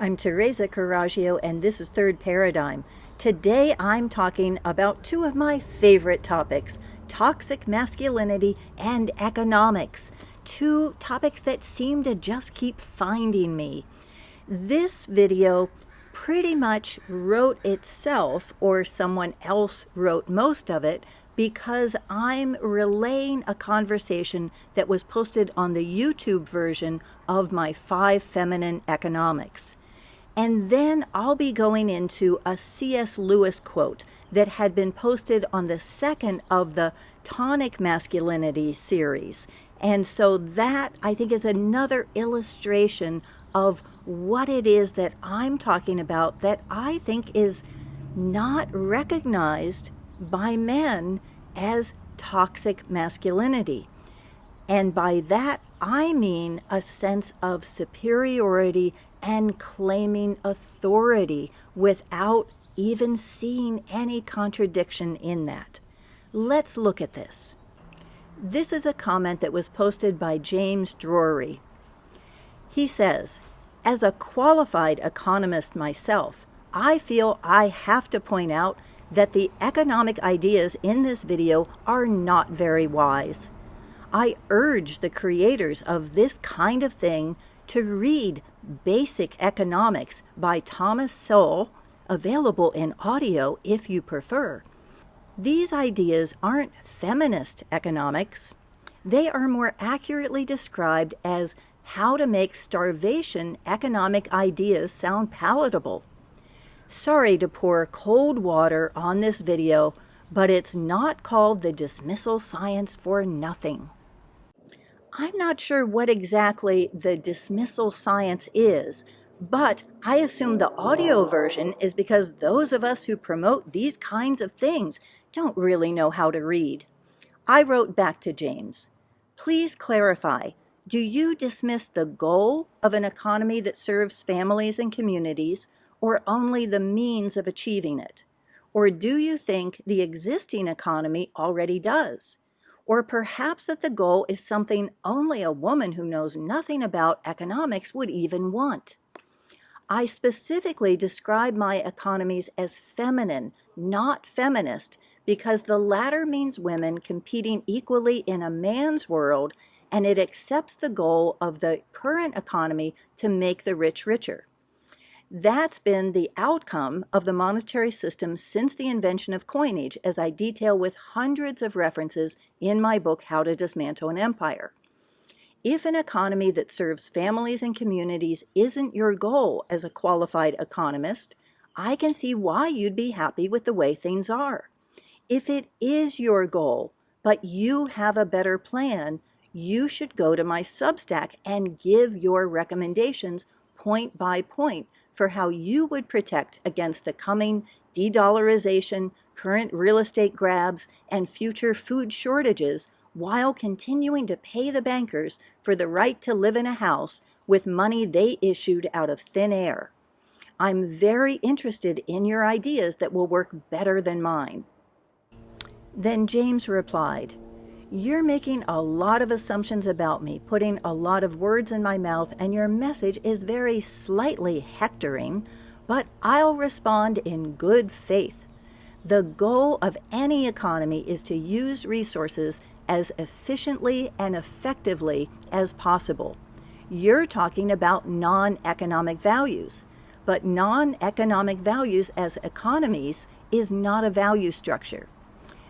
I'm Teresa Carraggio, and this is Third Paradigm. Today I'm talking about two of my favorite topics, toxic masculinity and economics. Two topics that seem to just keep finding me. This video pretty much wrote itself, or someone else wrote most of it, because I'm relaying a conversation that was posted on the YouTube version of my Five Feminine Economics. And then I'll be going into a C.S. Lewis quote that had been posted on the second of the Tonic Masculinity series. And so that, I think, is another illustration of what it is that I'm talking about that I think is not recognized by men as toxic masculinity. And by that, I mean a sense of superiority and claiming authority without even seeing any contradiction in that. Let's look at this. This is a comment that was posted by James Drury. He says, "As a qualified economist myself, I feel I have to point out that the economic ideas in this video are not very wise. I urge the creators of this kind of thing to read Basic Economics by Thomas Sowell, available in audio if you prefer. These ideas aren't feminist economics. They are more accurately described as how to make starvation economic ideas sound palatable. Sorry to pour cold water on this video, but it's not called the dismissal science for nothing." I'm not sure what exactly the dismissal science is, but I assume the audio version is because those of us who promote these kinds of things don't really know how to read. I wrote back to James, "Please clarify, do you dismiss the goal of an economy that serves families and communities, or only the means of achieving it? Or do you think the existing economy already does? Or perhaps that the goal is something only a woman who knows nothing about economics would even want? I specifically describe my economies as feminine, not feminist, because the latter means women competing equally in a man's world, and it accepts the goal of the current economy to make the rich richer. That's been the outcome of the monetary system since the invention of coinage, as I detail with hundreds of references in my book, How to Dismantle an Empire. If an economy that serves families and communities isn't your goal as a qualified economist, I can see why you'd be happy with the way things are. If it is your goal, but you have a better plan, you should go to my Substack and give your recommendations point by point for how you would protect against the coming de-dollarization, current real estate grabs, and future food shortages while continuing to pay the bankers for the right to live in a house with money they issued out of thin air. I'm very interested in your ideas that will work better than mine." Then James replied, "You're making a lot of assumptions about me, putting a lot of words in my mouth, and your message is very slightly hectoring, but I'll respond in good faith. The goal of any economy is to use resources as efficiently and effectively as possible. You're talking about non-economic values, but non-economic values as economies is not a value structure.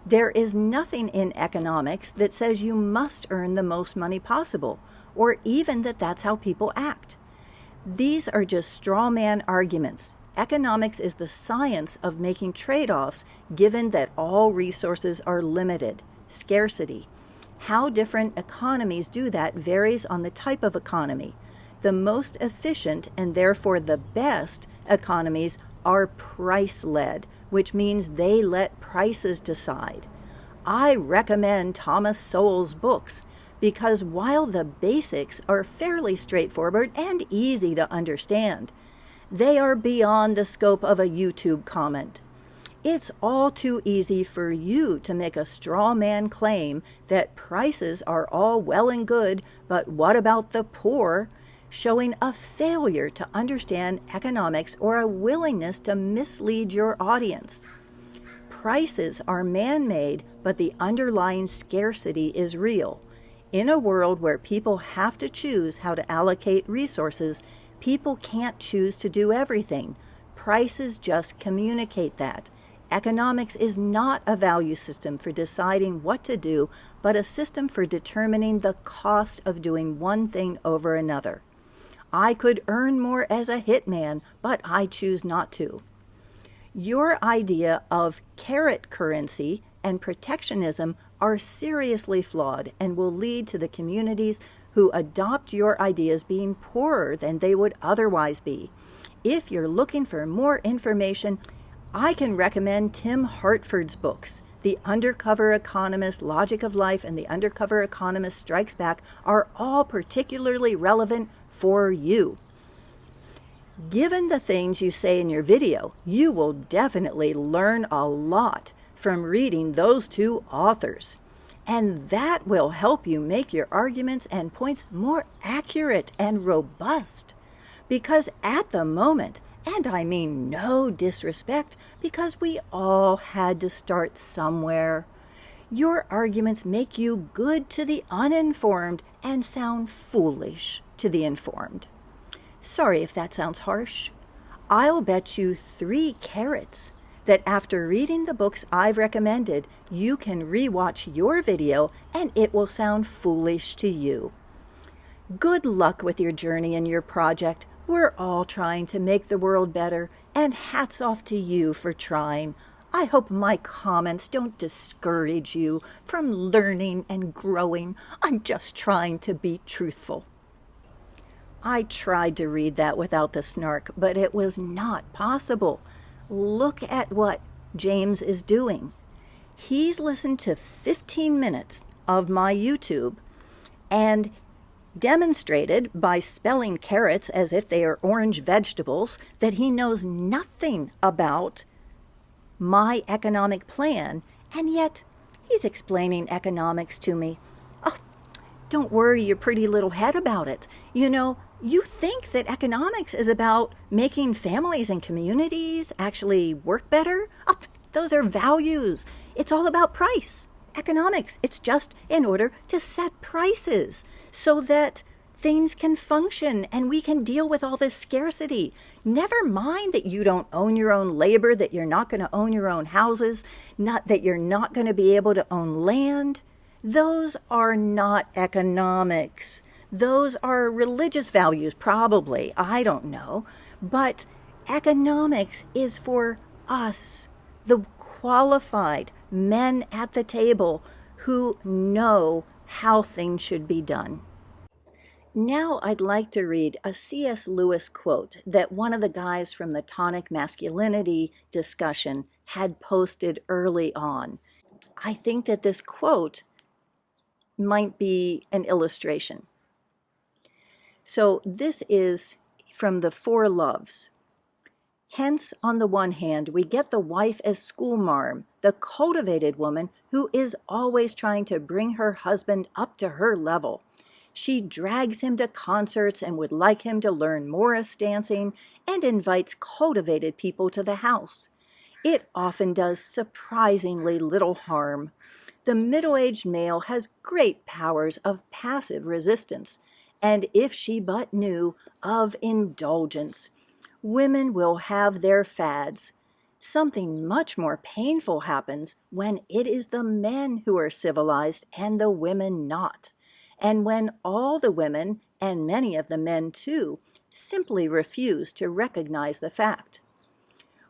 There is nothing in economics that says you must earn the most money possible, or even that that's how people act. These are just straw man arguments. Economics is the science of making trade-offs given that all resources are limited, scarcity. How different economies do that varies on the type of economy. The most efficient, and therefore the best, economies are price-led, which means they let prices decide. I recommend Thomas Sowell's books because while the basics are fairly straightforward and easy to understand, they are beyond the scope of a YouTube comment. It's all too easy for you to make a straw man claim that prices are all well and good, but what about the poor? showing a failure to understand economics or a willingness to mislead your audience. Prices are man-made, but the underlying scarcity is real. In a world where people have to choose how to allocate resources, people can't choose to do everything. Prices just communicate that. Economics is not a value system for deciding what to do, but a system for determining the cost of doing one thing over another. I could earn more as a hitman, but I choose not to. Your idea of carrot currency and protectionism are seriously flawed and will lead to the communities who adopt your ideas being poorer than they would otherwise be. If you're looking for more information, I can recommend Tim Hartford's books. The Undercover Economist, Logic of Life, and The Undercover Economist Strikes Back are all particularly relevant for you. Given the things you say in your video, you will definitely learn a lot from reading those two authors. And that will help you make your arguments and points more accurate and robust. Because at the moment, and I mean no disrespect, because we all had to start somewhere, your arguments make you good to the uninformed and sound foolish to the informed. Sorry if that sounds harsh. I'll bet you 3 carrots that after reading the books I've recommended, you can rewatch your video and it will sound foolish to you. Good luck with your journey and your project. We're all trying to make the world better, and hats off to you for trying. I hope my comments don't discourage you from learning and growing. I'm just trying to be truthful. I tried to read that without the snark, but it was not possible. Look at what James is doing. He's listened to 15 minutes of my YouTube and demonstrated by spelling carrots as if they are orange vegetables that he knows nothing about my economic plan, and yet he's explaining economics to me. Oh, don't worry your pretty little head about it. You know, you think that economics is about making families and communities actually work better? Oh, those are values. It's all about price. Economics, it's just in order to set prices so that things can function and we can deal with all this scarcity. Never mind that you don't own your own labor, that you're not going to own your own houses, not that you're not going to be able to own land. Those are not economics. Those are religious values, probably. I don't know. But economics is for us, the qualified men at the table who know how things should be done. Now I'd like to read a C.S. Lewis quote that one of the guys from the tonic masculinity discussion had posted early on. I think that this quote might be an illustration. So this is from the Four Loves. Hence, on the one hand, we get the wife as schoolmarm, the cultivated woman who is always trying to bring her husband up to her level. She drags him to concerts and would like him to learn Morris dancing and invites cultivated people to the house. It often does surprisingly little harm. The middle-aged male has great powers of passive resistance, and if she but knew, of indulgence. Women will have their fads. Something much more painful happens when it is the men who are civilized and the women not, and when all the women, and many of the men too, simply refuse to recognize the fact.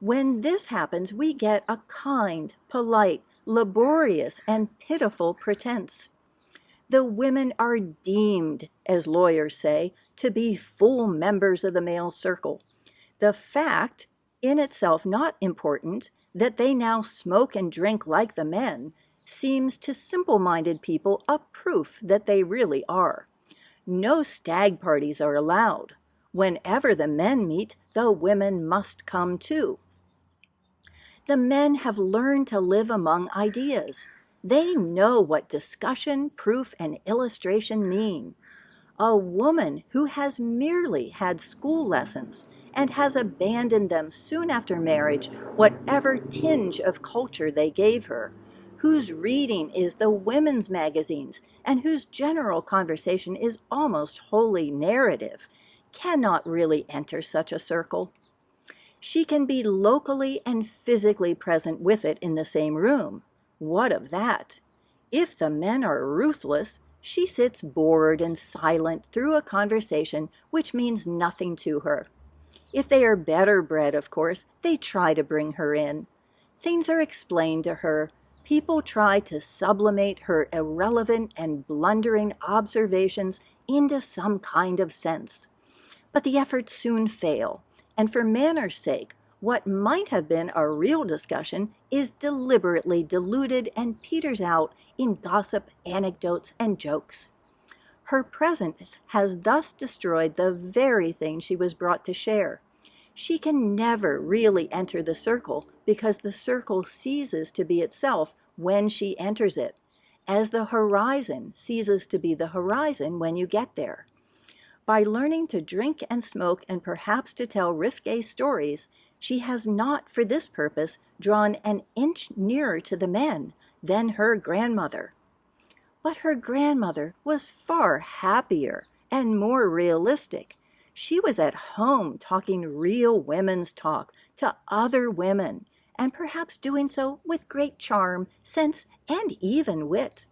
When this happens, we get a kind, polite, laborious, and pitiful pretense. The women are deemed, as lawyers say, to be full members of the male circle. The fact, in itself not important, that they now smoke and drink like the men, seems to simple-minded people a proof that they really are. No stag parties are allowed. Whenever the men meet, the women must come too. The men have learned to live among ideas. They know what discussion, proof, and illustration mean. A woman who has merely had school lessons and has abandoned them soon after marriage, whatever tinge of culture they gave her, whose reading is the women's magazines and whose general conversation is almost wholly narrative, cannot really enter such a circle. She can be locally and physically present with it in the same room. What of that? If the men are ruthless, she sits bored and silent through a conversation which means nothing to her. If they are better bred, of course, they try to bring her in. Things are explained to her. People try to sublimate her irrelevant and blundering observations into some kind of sense. But the efforts soon fail, and for manner's sake, what might have been a real discussion is deliberately diluted and peters out in gossip, anecdotes, and jokes. Her presence has thus destroyed the very thing she was brought to share. She can never really enter the circle because the circle ceases to be itself when she enters it, as the horizon ceases to be the horizon when you get there. By learning to drink and smoke and perhaps to tell risque stories, she has not for this purpose drawn an inch nearer to the men than her grandmother. But her grandmother was far happier and more realistic. She was at home talking real women's talk to other women, and perhaps doing so with great charm, sense, and even wit.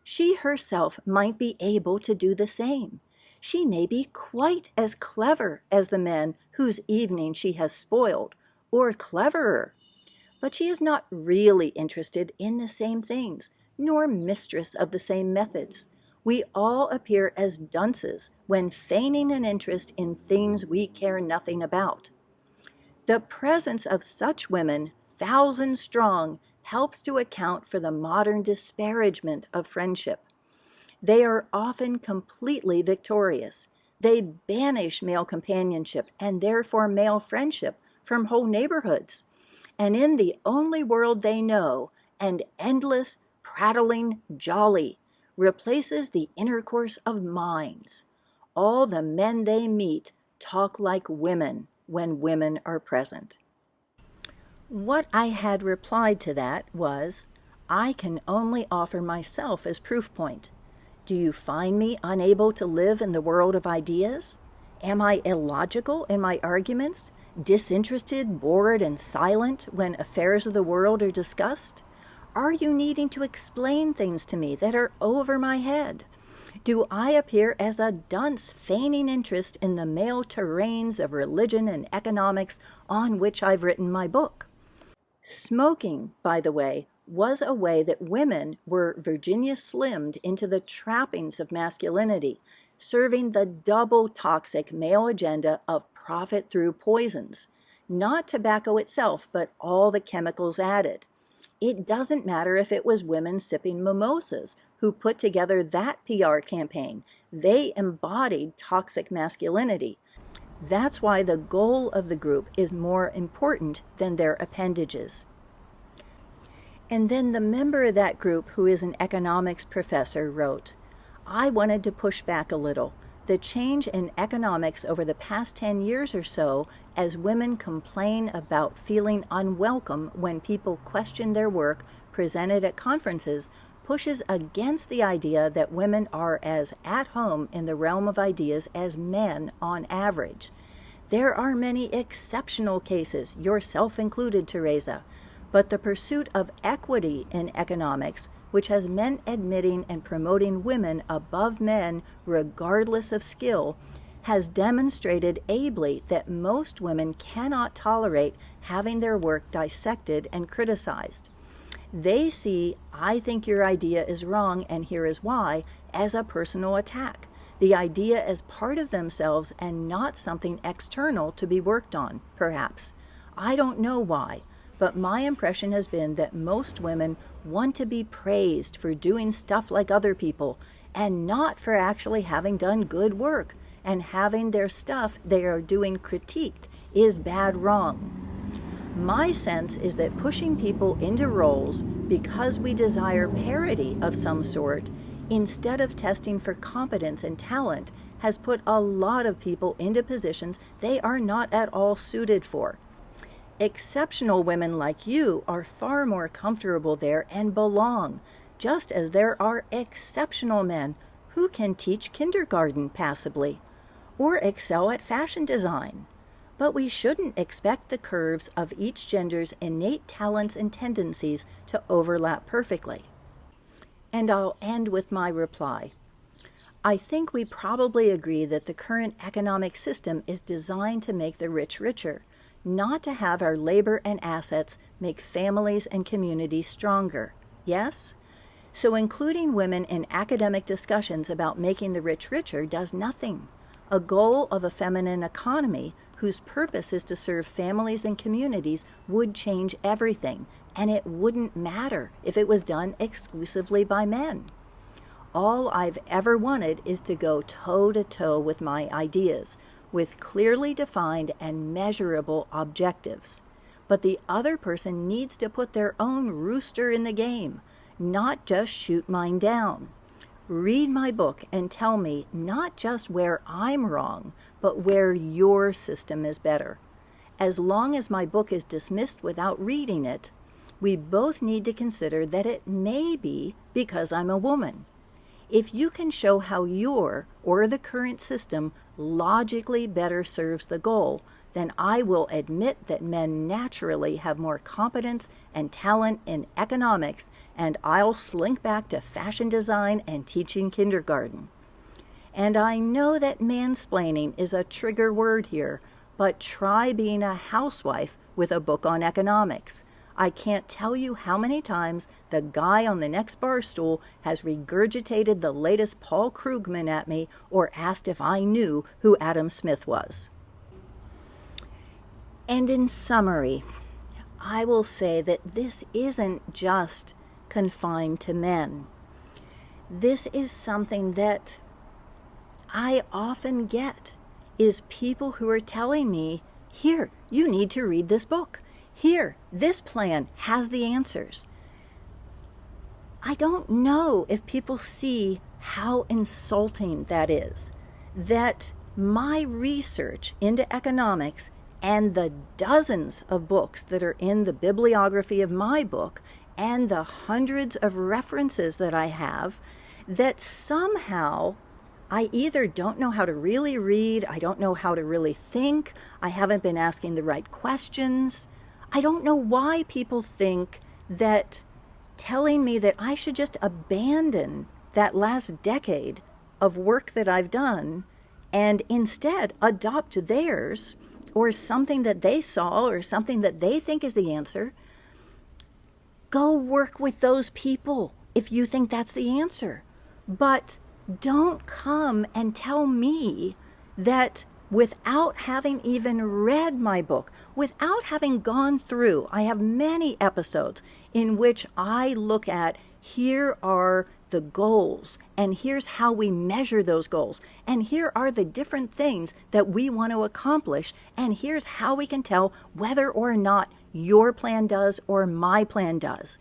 She herself might be able to do the same. She may be quite as clever as the men whose evening she has spoiled, or cleverer. But she is not really interested in the same things, nor mistress of the same methods. We all appear as dunces when feigning an interest in things we care nothing about. The presence of such women, thousand strong, helps to account for the modern disparagement of friendship. They are often completely victorious. They banish male companionship and therefore male friendship from whole neighborhoods. And in the only world they know, an endless, prattling jolly replaces the intercourse of minds. All the men they meet talk like women when women are present. What I had replied to that was, I can only offer myself as proof point. Do you find me unable to live in the world of ideas? Am I illogical in my arguments, disinterested, bored, and silent when affairs of the world are discussed? Are you needing to explain things to me that are over my head? Do I appear as a dunce feigning interest in the male terrains of religion and economics on which I've written my book? Smoking, by the way, was a way that women were Virginia slimmed into the trappings of masculinity, serving the double toxic male agenda of profit through poisons, not tobacco itself, but all the chemicals added. It doesn't matter if it was women sipping mimosas who put together that PR campaign. They embodied toxic masculinity. That's why the goal of the group is more important than their appendages. And then the member of that group, who is an economics professor, wrote, I wanted to push back a little. The change in economics over the past 10 years or so, as women complain about feeling unwelcome when people question their work presented at conferences, pushes against the idea that women are as at home in the realm of ideas as men on average. There are many exceptional cases, yourself included, Teresa, but the pursuit of equity in economics, which has meant admitting and promoting women above men regardless of skill, has demonstrated ably that most women cannot tolerate having their work dissected and criticized. They see, I think your idea is wrong and here is why, as a personal attack, the idea as part of themselves and not something external to be worked on, perhaps. I don't know why. But my impression has been that most women want to be praised for doing stuff like other people and not for actually having done good work, and having their stuff they are doing critiqued is bad wrong. My sense is that pushing people into roles because we desire parity of some sort instead of testing for competence and talent, has put a lot of people into positions they are not at all suited for. Exceptional women like you are far more comfortable there and belong, just as there are exceptional men who can teach kindergarten passably or excel at fashion design. But we shouldn't expect the curves of each gender's innate talents and tendencies to overlap perfectly. And I'll end with my reply. I think we probably agree that the current economic system is designed to make the rich richer, not to have our labor and assets make families and communities stronger. Yes? So including women in academic discussions about making the rich richer does nothing. A goal of a feminine economy whose purpose is to serve families and communities would change everything, and it wouldn't matter if it was done exclusively by men. All I've ever wanted is to go toe-to-toe with my ideas, with clearly defined and measurable objectives. But the other person needs to put their own rooster in the game, not just shoot mine down. Read my book and tell me not just where I'm wrong, but where your system is better. As long as my book is dismissed without reading it, we both need to consider that it may be because I'm a woman. If you can show how your or the current system logically better serves the goal, then I will admit that men naturally have more competence and talent in economics, and I'll slink back to fashion design and teaching kindergarten. And I know that mansplaining is a trigger word here, but try being a housewife with a book on economics. I can't tell you how many times the guy on the next bar stool has regurgitated the latest Paul Krugman at me or asked if I knew who Adam Smith was. And in summary, I will say that this isn't just confined to men. This is something that I often get, is people who are telling me, here, you need to read this book. Here, this plan has the answers. I don't know if people see how insulting that is, that my research into economics and the dozens of books that are in the bibliography of my book and the hundreds of references that I have, that somehow I either don't know how to really read, I don't know how to really think, I haven't been asking the right questions. I don't know why people think that telling me that I should just abandon that last decade of work that I've done and instead adopt theirs or something that they saw or something that they think is the answer. Go work with those people if you think that's the answer. But don't come and tell me that without having even read my book, without having gone through, I have many episodes in which I look at, here are the goals, and here's how we measure those goals, and here are the different things that we want to accomplish, and here's how we can tell whether or not your plan does or my plan does.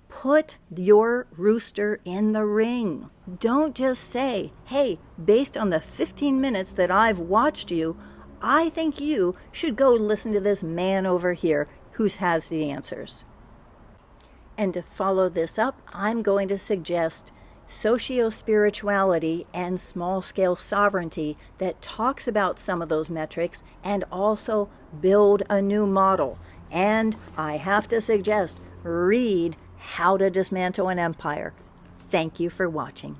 Put your rooster in the ring. Don't just say, hey, based on the 15 minutes that I've watched you, I think you should go listen to this man over here who has the answers. And to follow this up, I'm going to suggest socio-spirituality and small-scale sovereignty that talks about some of those metrics and also build a new model. And I have to suggest, read How to Dismantle an Empire. Thank you for watching.